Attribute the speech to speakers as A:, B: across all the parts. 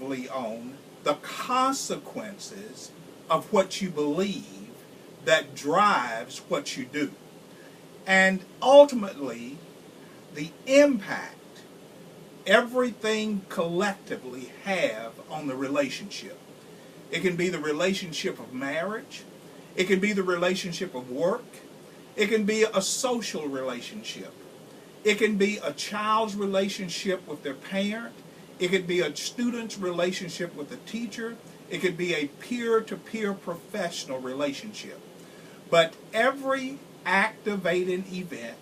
A: ultimately on the consequences of what you believe that drives what you do. And ultimately, the impact everything collectively have on the relationship. It can be the relationship of marriage. It can be the relationship of work. It can be a social relationship. It can be a child's relationship with their parent. It could be a student's relationship with a teacher. It could be a peer-to-peer professional relationship. But every activating event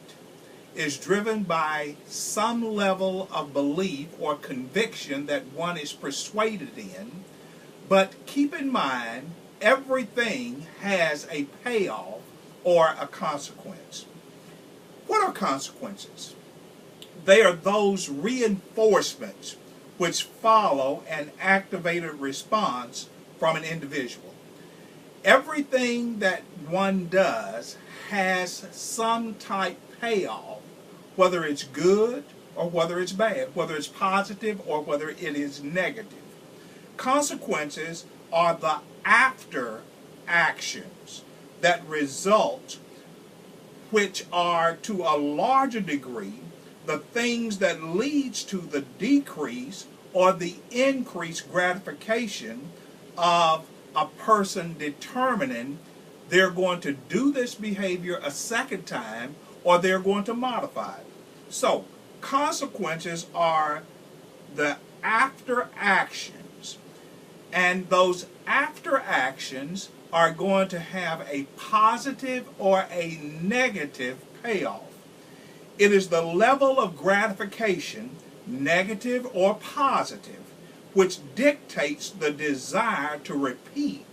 A: is driven by some level of belief or conviction that one is persuaded in. But keep in mind, everything has a payoff or a consequence. What are consequences? They are those reinforcements which follow an activated response from an individual. Everything that one does has some type payoff, whether it's good or whether it's bad, whether it's positive or whether it is negative. Consequences are the after actions that result, which are to a larger degree the things that leads to the decrease or the increased gratification of a person determining they're going to do this behavior a second time or they're going to modify it. So, consequences are the after actions, and those after actions are going to have a positive or a negative payoff. It is the level of gratification, negative or positive, which dictates the desire to repeat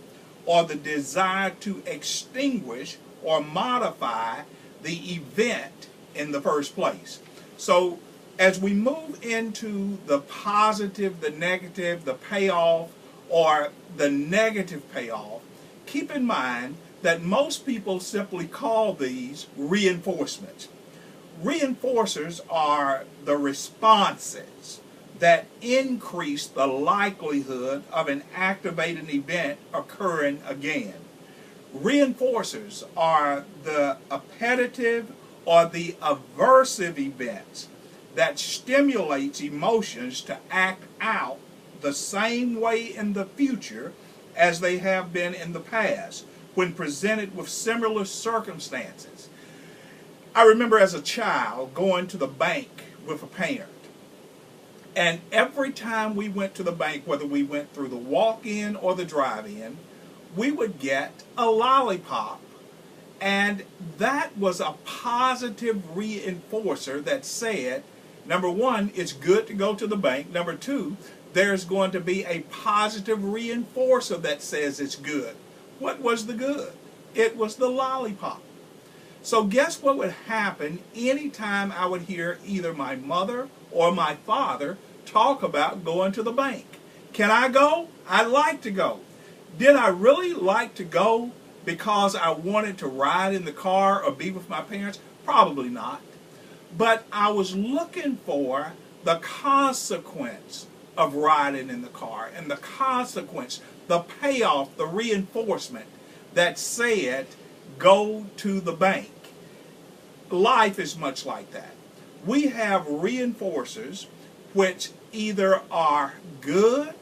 A: or the desire to extinguish or modify the event in the first place. So as we move into the positive, the negative, the payoff, or the negative payoff, keep in mind that most people simply call these reinforcements. Reinforcers are the responses that increase the likelihood of an activating event occurring again. Reinforcers are the appetitive or the aversive events that stimulates emotions to act out the same way in the future as they have been in the past when presented with similar circumstances. I remember as a child going to the bank with a parent. And every time we went to the bank, whether we went through the walk-in or the drive-in, we would get a lollipop. And that was a positive reinforcer that said, number one, it's good to go to the bank. Number two, there's going to be a positive reinforcer that says it's good. What was the good? It was the lollipop. So guess what would happen anytime I would hear either my mother or my father talk about going to the bank? Can I go? I'd like to go. Did I really like to go because I wanted to ride in the car or be with my parents? Probably not. But I was looking for the consequence of riding in the car, and the consequence, the payoff, the reinforcement that said, go to the bank. Life is much like that. We have reinforcers which either are good,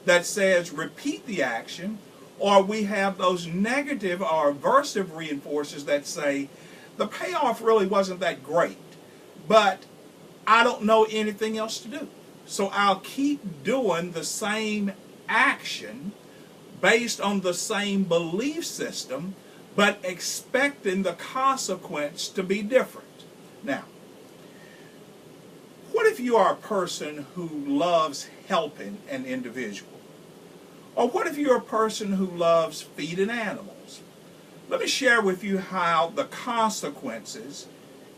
A: that says repeat the action, or we have those negative or aversive reinforcers that say the payoff really wasn't that great, but I don't know anything else to do. So I'll keep doing the same action based on the same belief system, but expecting the consequence to be different. Now, what if you are a person who loves helping an individual? Or what if you're a person who loves feeding animals? Let me share with you how the consequences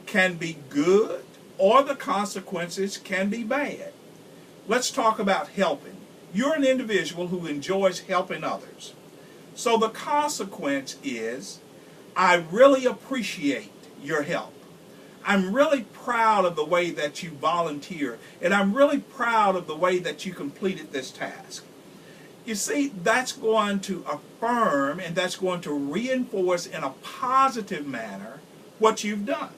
A: can be good or the consequences can be bad. Let's talk about helping. You're an individual who enjoys helping others. So the consequence is, I really appreciate your help. I'm really proud of the way that you volunteered, and I'm really proud of the way that you completed this task. You see, that's going to affirm and that's going to reinforce in a positive manner what you've done.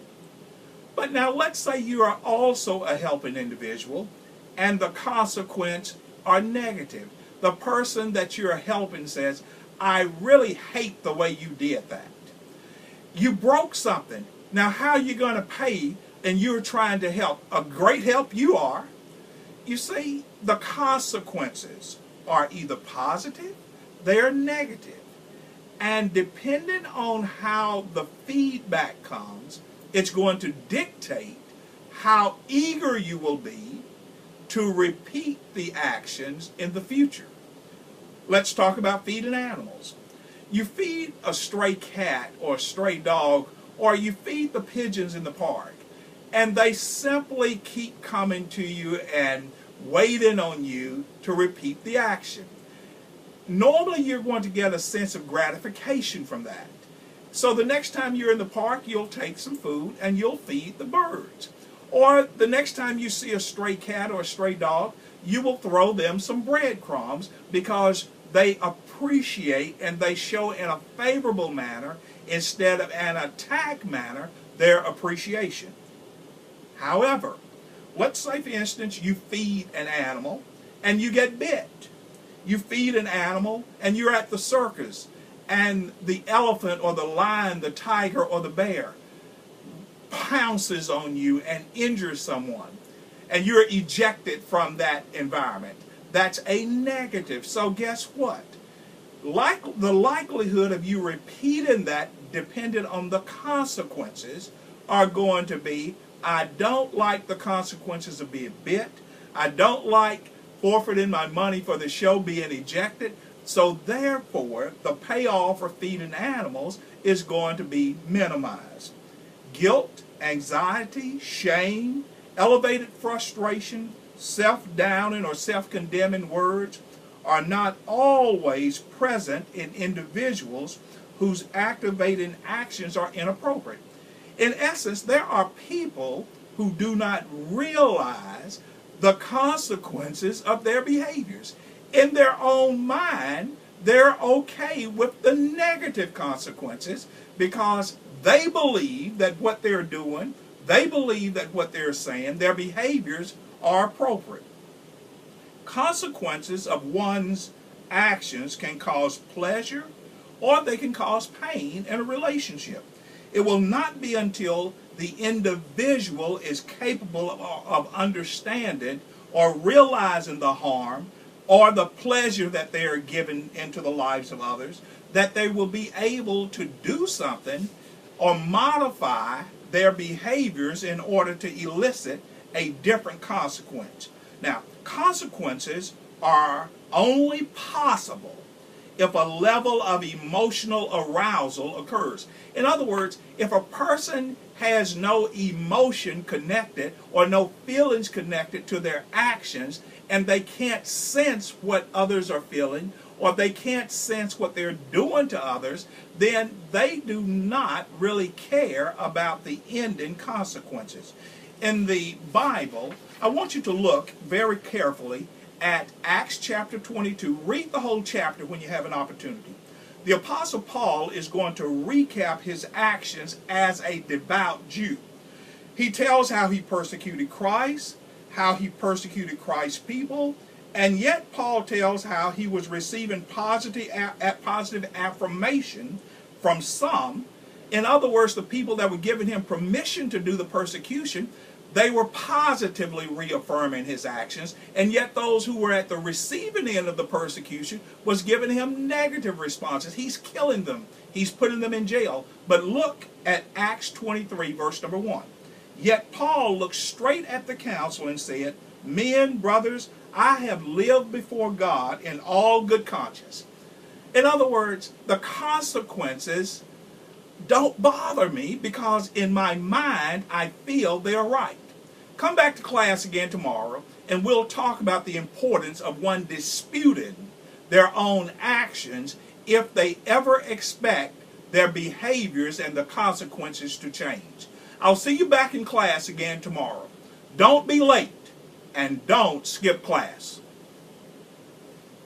A: But now let's say you are also a helping individual and the consequence are negative. The person that you're helping says, I really hate the way you did that. You broke something. Now how are you going to pay, and you're trying to help? A great help you are. You see, the consequences are either positive, they're negative. And depending on how the feedback comes, it's going to dictate how eager you will be to repeat the actions in the future. Let's talk about feeding animals. You feed a stray cat or a stray dog, or you feed the pigeons in the park, and they simply keep coming to you and waiting on you to repeat the action. Normally you're going to get a sense of gratification from that. So the next time you're in the park, you'll take some food and you'll feed the birds. Or the next time you see a stray cat or a stray dog, you will throw them some breadcrumbs because they appreciate and they show in a favorable manner instead of an attack manner their appreciation. However, let's say for instance you feed an animal and you get bit. You feed an animal and you're at the circus and the elephant or the lion, the tiger or the bear pounces on you and injures someone, and you're ejected from that environment. That's a negative. So guess what? The likelihood of you repeating that, dependent on the consequences, are going to be, I don't like the consequences of being bit. I don't like forfeiting my money for the show being ejected. So therefore, the payoff for feeding animals is going to be minimized. Guilt, anxiety, shame, elevated frustration, self-downing or self-condemning words are not always present in individuals whose activating actions are inappropriate. In essence, there are people who do not realize the consequences of their behaviors. In their own mind, they're okay with the negative consequences because they believe that what they're doing, they believe that what they're saying, their behaviors are appropriate. Consequences of one's actions can cause pleasure or they can cause pain in a relationship. It will not be until the individual is capable of understanding or realizing the harm or the pleasure that they are giving into the lives of others that they will be able to do something or modify their behaviors in order to elicit a different consequence. Now, consequences are only possible if a level of emotional arousal occurs. In other words, if a person has no emotion connected or no feelings connected to their actions, and they can't sense what others are feeling, or they can't sense what they're doing to others, then they do not really care about the ending consequences. In the Bible, I want you to look very carefully at Acts chapter 22. Read the whole chapter when you have an opportunity. The Apostle Paul is going to recap his actions as a devout Jew. He tells how he persecuted Christ, how he persecuted Christ's people, and yet Paul tells how he was receiving positive affirmation from some. In other words, the people that were giving him permission to do the persecution, they were positively reaffirming his actions, and yet those who were at the receiving end of the persecution was giving him negative responses. He's killing them. He's putting them in jail. But look at Acts 23, verse number 1. Yet Paul looked straight at the council and said, "Men, brothers, I have lived before God in all good conscience." In other words, the consequences don't bother me because in my mind I feel they're right. Come back to class again tomorrow and we'll talk about the importance of one disputing their own actions if they ever expect their behaviors and the consequences to change. I'll see you back in class again tomorrow. Don't be late, and don't skip class.